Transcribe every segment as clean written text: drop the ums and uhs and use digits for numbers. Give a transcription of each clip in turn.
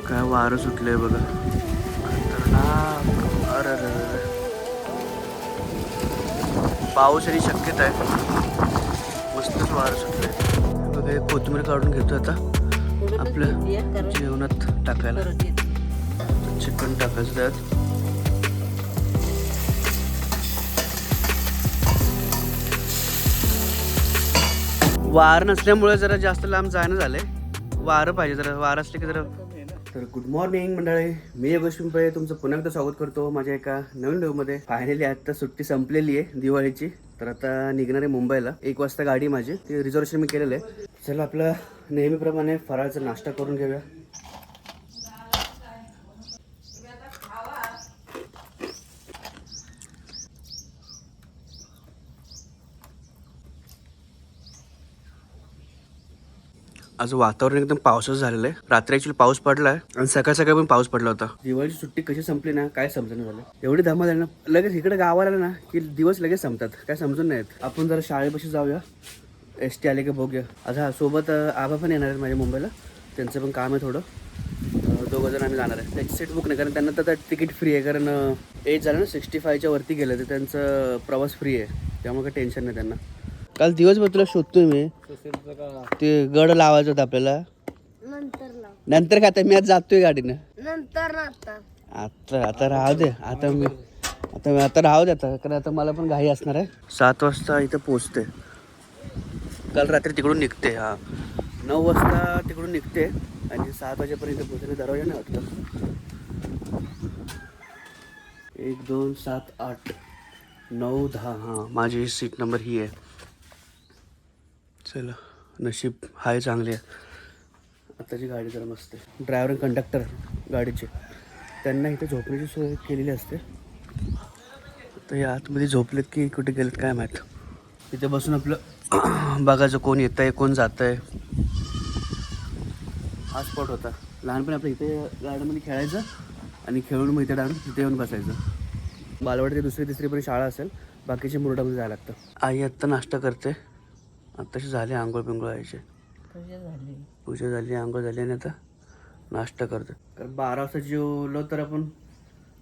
काय वारं सुटलंय बघा, खतरनाक. अरे अरे अरे. पाऊस आणि शक्यता आहे. मस्तच वारं सुटलंय बघा. एक कोथिंबीर काढून घेतो आता आपल्या जेवणात टाकायला. चिकन टाकायचं त्यात. वार नसल्यामुळे जरा जास्त लांब जाणं झालंय. वारं पाहिजे, जरा वारं असले की जरा. तर गुड मॉर्निंग मंडळी, मी योगेश पिंपळे तुमचं पुन्हा एकदा स्वागत करतो माझ्या एका नवीन व्हिडिओमध्ये. फायनली आता सुट्टी संपलेली आहे दिवाळीची, तर आता निघणार आहे मुंबईला. 1 वाजता गाडी माझी, ते रिझर्वेशन मी केलेलं आहे. चला आपलं नेहमीप्रमाणे फराळाचा नाश्ता करून घेऊया. आज वातावरण एकदम पावसाचं झालेलं आहे. रात्री ऍक्च्युली पाऊस पडलाय आणि सकाळ सकाळी पण पाऊस पडला होता. दिवाळीची सुट्टी कशी संपली ना काय समजून झालं. एवढी धमाल आहे ना, लगेच इकडे गावाला आलं ना की दिवस लगेच संपतात, काय समजून नाही येत. आपण जरा शाळेपाशी जाऊया, ST आले की बघूया. आता सोबत आबा पण येणार आहेत माझ्या मुंबईला, त्यांचं पण काम आहे थोडं. दोघं जण आम्ही जाणार आहे. त्याची सीट बुक नाही, कारण त्यांना तर तिकीट फ्री आहे. कारण एज झालं ना 65च्या वरती गेलं तर त्यांचं प्रवास फ्री आहे, त्यामुळे काही टेन्शन नाही त्यांना. काल दिवसभर तुला शोधतोय मी, ते गड लावायचं होतं आपल्याला. नंतर का, आता मी आज जातोय गाडीनं. नंतर आता राहू दे. आता राहू दे आता, कारण आता मला पण घाई असणार आहे. 7 वाजता इथं पोचते. काल रात्री तिकडून निघते. 9 वाजता तिकडून निघते आणि 7 वाजेपर्यंत पोचले. दरवाजा नाही वाटतं. 1 2 7 8 9 10. माझी सीट नंबर ही आहे. चला, नशीब हाय चांगली आहे. आताची गाडी जरा मस्त आहे. ड्रायव्हर आणि कंडक्टर गाडीचे, त्यांना इथे झोपण्याची सोय केलेली असते. तर या आतमध्ये झोपलेत की कुठे गेलेत काय माहीत. इथे बसून आपलं बघायचं कोण येतं आहे कोण जातं आहे. हा स्पॉट होता लहानपणी आपलं. इथे गार्डनमध्ये खेळायचं आणि खेळून मग इथे डायरेक्ट इथे येऊन बसायचं. बालवाडी ते 2री 3रीपर्यंत शाळा असेल, बाकीचे मुरडामध्ये जायला लागतं. आई आत्ता नाश्ता करते. आत्ताशी झाली आंघोळ पिंघोळ व्हायचे. पूजा झाली, आंघोळ झाली आणि आता नाश्ता करतो. कारण 12 वाजता जेवलो तर आपण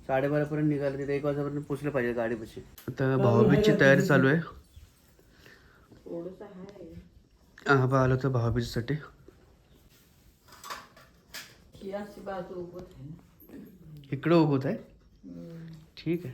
12:30पर्यंत निघालो. तिथे 1 वाजेपर्यंत पोचलं पाहिजे गाडीपाशी. आता भाऊबीजची तयारी चालू आहे. आबा आलो तर भाऊबीजसाठी. इकडं उभं आहे, ठीक आहे.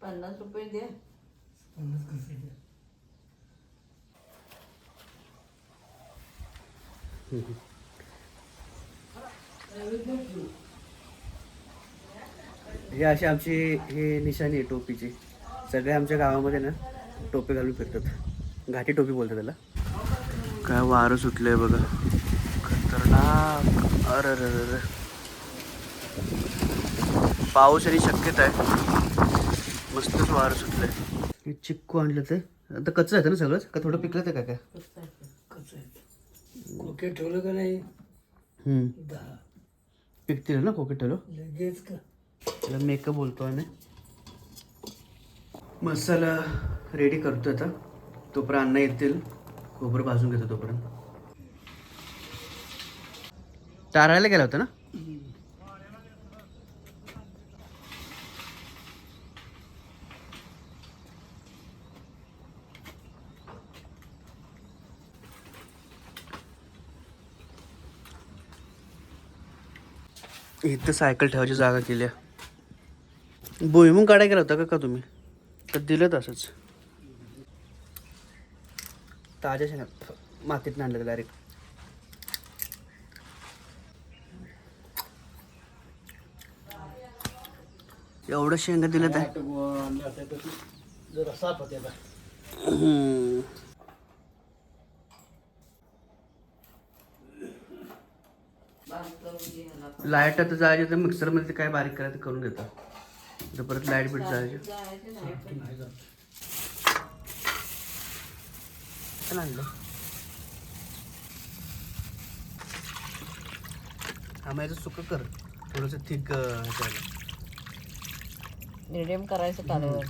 ₹50 द्या. हे अशी आमची हे निशाणी आहे टोपीची. सगळे आमच्या गावामध्ये ना टोपी घालून फिरतात. घाटी टोपी बोलतात त्याला. काय वारं सुटलंय बघा, खतरनाक. अरे अरे अरे. पाऊस आणि शक्यता आहे. मस्तच वारं सुटलंय. हे चिक्कू आणलं ते आता कच्चं आहे ना सगळंच, का थोडं पिकलं ते काय? कोके ठेवलं का नाही 10 पिकतील ना कोकेट ठेवलं लगेच का. त्याला मेकअप बोलतो आम्ही. मसाला रेडी करतो आता. तोपर्यंत अन्न येतील, खोबरं भाजून घेतो तोपर्यंत. तारायला गेला होता ना. इथं सायकल ठेवायची जागा केली आहे. भुईमुग काढायला गेला होता का तुम्ही, तर दिलं तसंच ताज्या शेंगा मातीत आणलं डायरेक्ट. एवढं शेंगा दिलं तर जरा साफ होते. लाईट आता जायचे तर मिक्सरमध्ये ते काय बारीक करायचं करून घेतात. तर परत लाईट बीट जायचे. जायचं नाही पण. नाही जात. काय आणलं हा मग याचं सुकं कर थोडंसं थिक ह्याच्यावर. मिडियम करायचं कालवण.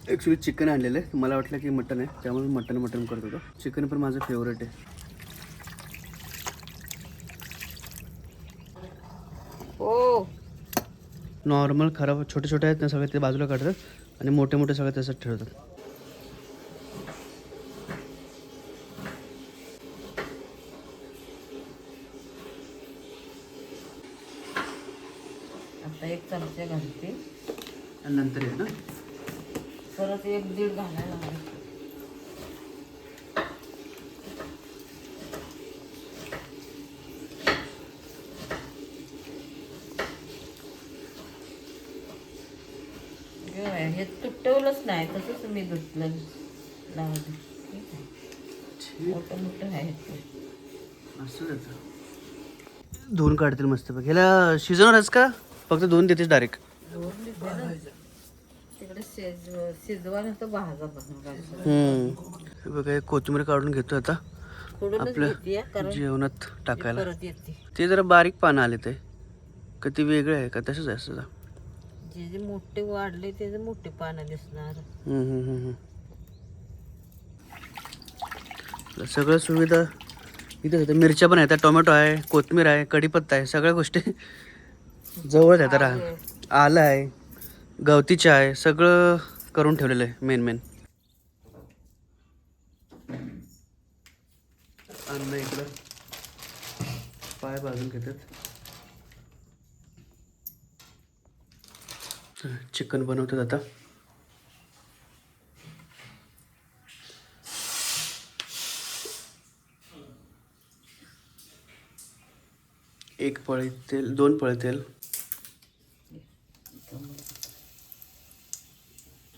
ॲक्च्युली चिकन आणलेलं आहे. मला वाटलं की मटन आहे त्यामुळे मटन करत होतो. चिकन पण माझं फेवरेट आहे. हो नॉर्मल खराब छोटे छोटे आहेत ना सगळे ते बाजूला काढतात आणि मोठे मोठे सगळे तसंच ठेवतात. आता 1 चमचा घालते. आणि नंतर आहे ना परत 1-1.5 घालायला लागेल. हे तुटवलंच नाही तसंच मी धुतलं लावलं. ठीक आहे. मोठं मोठं आहे ते. असं त्याचं धुवून काढतील मस्त बघ. ह्याला शिजवणारच का फक्त धुवून देतेस डायरेक्ट? तिकडे शिजवायला तर भाजा हे बघा हे कोथिंबीर काढून घेतो आता थोडूनच आपलं घेते कारण जेवणात टाकायला. परत येते. ते जरा बारीक पानं आले ते का ते वेगळे आहे का तसंच आहे सुद्धा? जे जे मोठे वाढले ते मोठे पानं दिसणार. सगळं सुविधा इथेच होतं. मिरच्या पण आहेत, टोमॅटो आहे, कोथिंबीर आहे, कढीपत्ता आहे, सगळ्या गोष्टी जवळच आहेत. तर आलं आहे, गवती चहा आहे, सगळं करून ठेवलेलं आहे. मेन अन्न इकडं पाय भाजून घेतात. चिकन बनवतात आता. एक पळी तेल, 2 पळी तेल.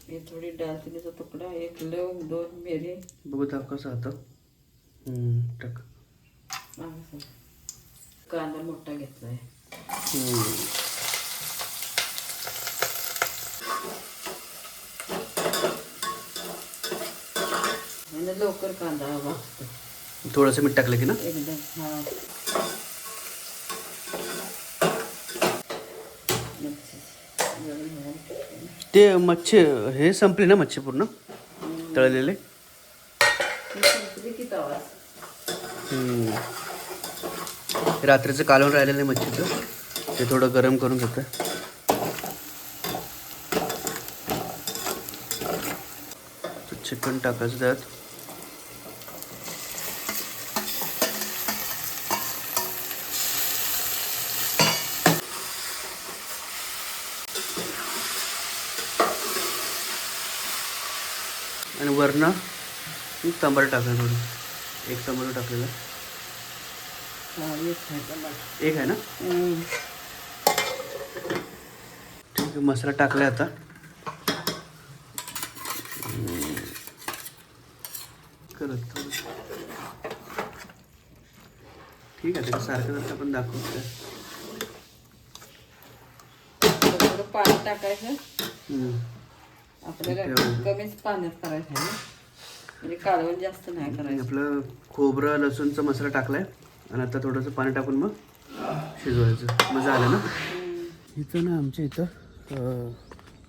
हे थोडी डाळचिनीचा तुकडा, 1 लवंग, 2 मिरी. बघू दाव कसं आता. टाक. कांदा मोठा घेतलाय. लवकर कांदा भाजतो. थोडंसं मीठ टाकलं की ना एकदम. हा ते मच्छी हे संपली ना मच्छी पूर्ण तळलेले. किती तवा रात्रीचं कालवण राहिलेलं आहे मच्छीचं ते थोडं गरम करून घेतं. चिकन टाकायचं त्यात. आणि वरनं टमाटर टाकायचं थोडं. 1 टमाटर टाकलेलं. एक आहे ना. ठीक आहे मसाला टाकलाय आता. करत ठीक आहे. सारखं आपण दाखवतो. थोडं पाणी टाकायचं. आपल्याला कमीच पाण्यात करायचं आहे ना, म्हणजे कालवण जास्त नाही करायचं. आपलं खोबरं लसूणचा मसाला टाकलाय आणि आता थोडंसं पाणी टाकून मग शिजवायचं. मग झालं ना. इथं ना आमच्या इथं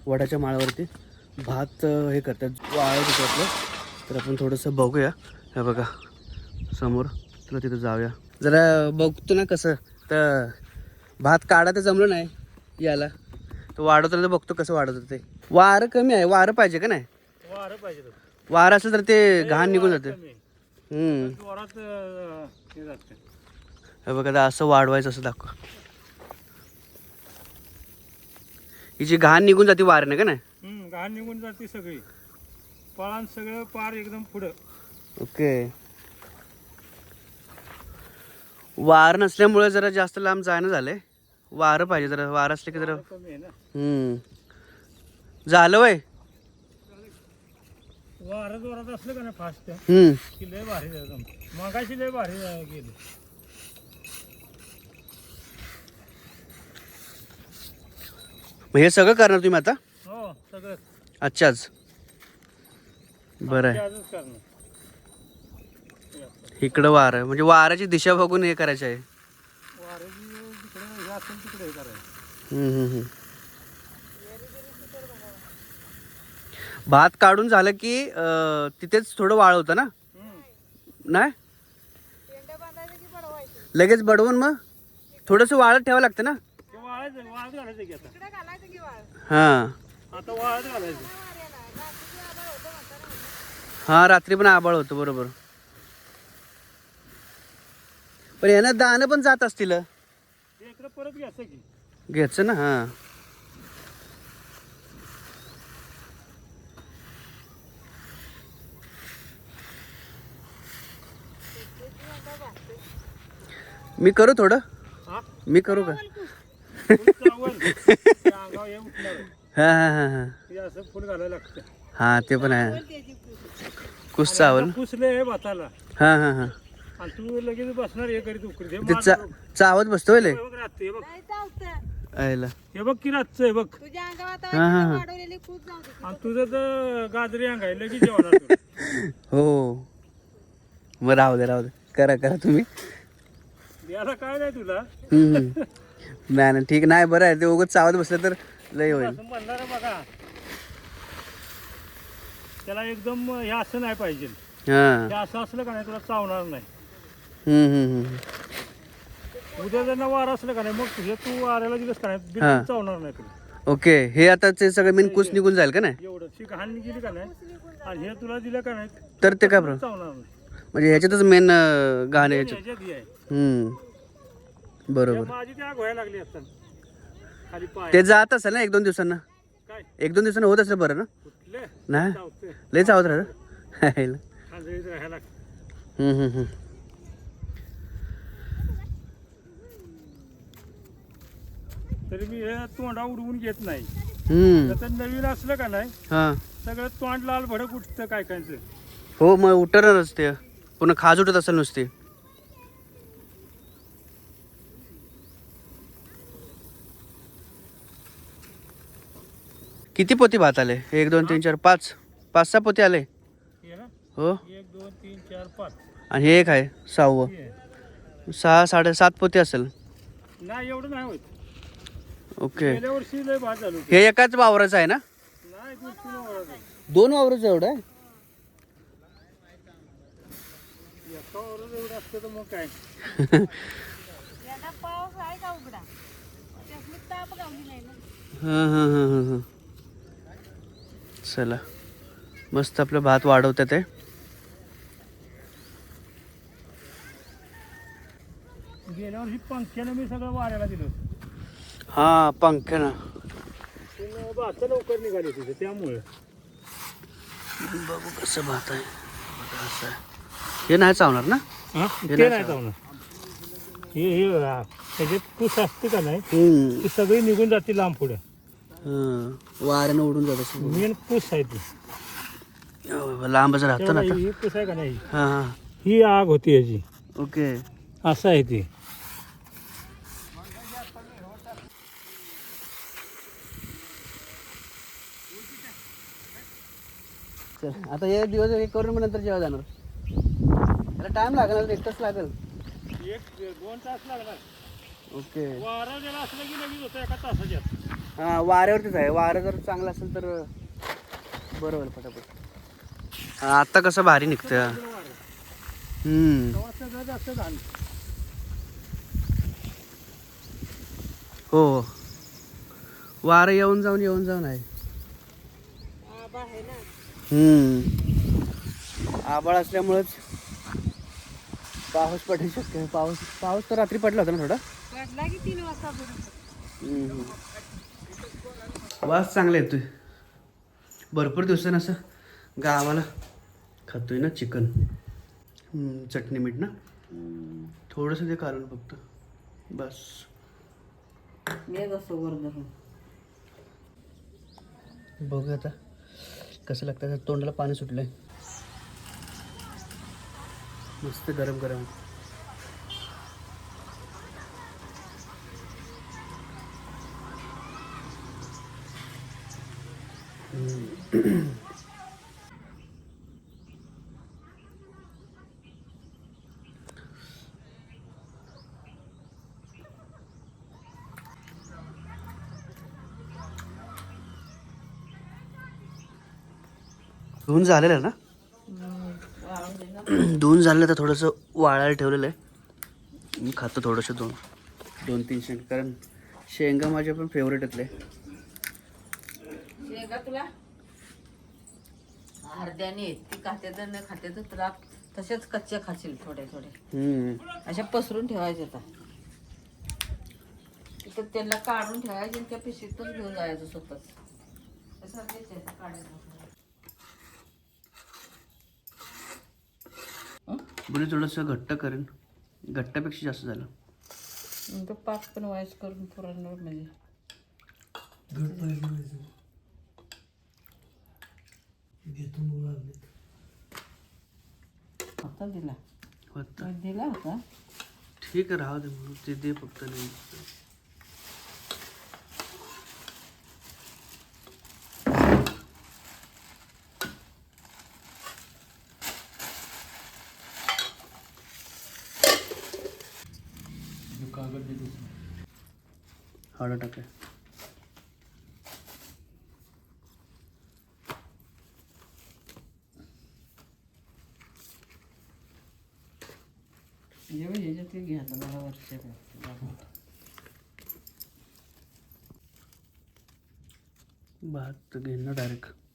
वडाच्या माळावरती भात हे करतात वाळत होतं. तर आपण थोडंसं बघूया. हे बघा समोर, तुला तिथं जाऊया जरा बघतो ना कसं. तर भात काढा तर जमलं नाही याला, तर वाढवताना तर बघतो कसं वाढवतं ते. वारं कमी आहे, वारं पाहिजे का नाही. वारं पाहिजे. वारं असलं तर ते घाण निघून जाते. वरात हे जाते. हे बघा आता असं वाढवायचं असं दाखव. हिची घाण निघून जाते वाऱ्याने का नाही. घाण निघून जाते सगळी. पळान सगळं पार एकदम पुढं. ओके. वारं नसल्यामुळे जरा जास्त लांब जाणं झालंय. वारं पाहिजे जरा. वारं असले की जरा कमी आहे ना. झालं वय. वारं जोरात असलं का ना फास्ट हम्म की लय भारी जायचं. मगाशी लय भारी गेली. मग हे सगळं करणार तुम्ही आता? हो सगळं आजच्याच? बरं आहे. आजच करणार. इकडं वारं म्हणजे वाऱ्याची दिशा बघून हे करायचं आहे. वाऱ्याची तिकडे हे असेल तिकडे हे करायचं. हम्म. भात काढून झालं की तिथेच थोडं वाळवतं ना? नाही लगेच बडवून मग थोडंसं वाळत ठेवावं लागतं ना? ते वाळत घालायचं की आता. हां आता वाळत घालायचं. हां रात्री पण आबाळ होतं बरोबर. पण यांना दाणं पण जात असतील. ते इकडे परत घ्यायचं की. घ्यायचं ना. हां मी करू थोडं. हा? मी करू का? फुल चावल. ते अंगावर हे उठणार. हां हे असं फुल घालायला लागतं. हां ते पण आहे. कुस चावल. पुसले हे भाताला. हां आणि तू लगेच बसणार हे करीत उकरीत. हे ते चावत बसतो होय लय? बघ रातचं, हे बघ. आयला. हे बघ की रातचं, हे बघ. हां आणि तुझं तर गाजरी अंग आहे लगेच जेवणार तू. हो मग राहू दे करा तुम्ही. याला काय नाही तुला. नाही ठीक नाही बरं आहे. ते उगाच चावत बसलं तर लय होईल. असं म्हणणार आहे बघा. त्याला एकदम हे असं नाही पाहिजे. हां हे असं असलं का नाही तुला चावणार नाही. उद्या जर वार असलं का नाही मग हे तू वाऱ्याला दिलंस का नाही हा. बिलकुल चावणार नाही तुला. ओके हे आता ते सगळं मेन कुस निघून जाईल का नाही? एवढं शी घाण गेली का नाही आणि हे तुला दिलं का नाही तर ते काय प्रॉब्लेम? चावणार नाही. म्हणजे ह्याच्यातच मेन घाण आहे ह्याच्यात. ह्याच्यात हे आहे. बरोबर. माझी ती आग व्हायला लागली असतात खाली पाय. ते जात असेल ना 1-2 दिवसांना? काय 1-2 दिवसांना होत असेल बरं ना? कुठले नाही चावते लय चावत राहतं. खांजळीत राहायला लागतं. तरी मी हे तोंडा उडवून घेत नाही. तर नवीन असलं का नाही हां सगळं तोंड लाल भडक उठतं काय कायचं. हो मग उठणारच ते. पुन्हा खाज उठत असेल नुसती. किती पोती भात आले? 1 2 3 4 5 5-6 पोती आले. हे ना हो 1 2 3 4 5 आणि हे एक आहे 6वं. हे. 6-7.5 पोती असेल. नाही एवढं नाही होत. ओके गेल्या वर्षी लय भात झालं होतं. हे एकाच वावराचं आहे ना? नाही 2-3 वराचं आहे. 2 वावराचं एवढं आहे? एका वराचं एवढं असतं तर मग काय. हां चला मस्त आपलं भात वाढवतात ते. गेल्या वर्षी पंख्यानं मी सगळं वाऱ्याला दिलं होतं. हां पंख्यानं. पण भात लवकर निघाली तिथे त्यामुळे. बघू कसं भात आहे. असं आहे. हे नाही चावणार ना? ते नाही चावणार. हे त्याच्यात कुस असते का नाही ती सगळी निघून जाते लांब पुढे. वाऱ्यानं उडून जात असेल. मेन कुस आहे ती. लांबच राहतं ना आता. ही कुस आहे का नाही हां ही आग होती याची. ओके असं आहे ती. चल आता हे दिवस एक करून मग नंतर जेव्हा जाणार. त्याला टाइम लागेल 1 तास लागेल. 1-2 तास लागणार. ओके वारा गेला असलं की लगेच होतं एका तासाच्यात. हां वाऱ्यावरतीच आहे. वारं जर चांगलं असेल तर बरं होईल फटाफट. आता कसं भारी निघतं. तेव्हा सगळं जास्त घाण. हो वारं येऊन जाऊन आहे. आभाळ असल्यामुळेच पाऊस पडायला शक्य आहे. पाऊस तर रात्री पडला होता ना थोडा. पडला की 3 वाजता वास चांगला येतोय. भरपूर दिवसानं असं गावाला खातोय ना चिकन. चटणी मीठ ना थोडंसं ते काढून फक्त बस. मी असं वर धरून बघूया आता कसं लागतं. तोंडाला पाणी सुटलंय. मस्त गरम गरम. धुवून झालेलं आहे ना? वाळून दे ना. धुवून झालेलं तर थोडंसं वाळायला ठेवलेलं आहे. मी खातो थोडंसं दोन तीन शेंग, कारण शेंगा माझ्या पण फेवरेट आहेत लय. शेंगा तुला अर्ध्याने ती खाते तर नाही खाते तर तुला तसेच कच्चे खाशील थोडे थोडे. अशा पसरून ठेवायचे आता. तिथं त्याला काढून ठेवायचे आणि त्या पिशवीतून घेऊन जायचं स्वतःच. तसं काढायचं. बुडी थोडंसं घट्ट करेन, घट्टापेक्षा जास्त झालं. तो पाक पण वाईस करून पुरणवर म्हणजे आता दिला होता दिला होता. ठीक आहे, राहू दे म्हणून ते दे फक्त. नाही हळद टाकाय. जेव्हा ह्याच्यात ते घ्यायला मला वर्ष भात घेईन ना डायरेक्ट.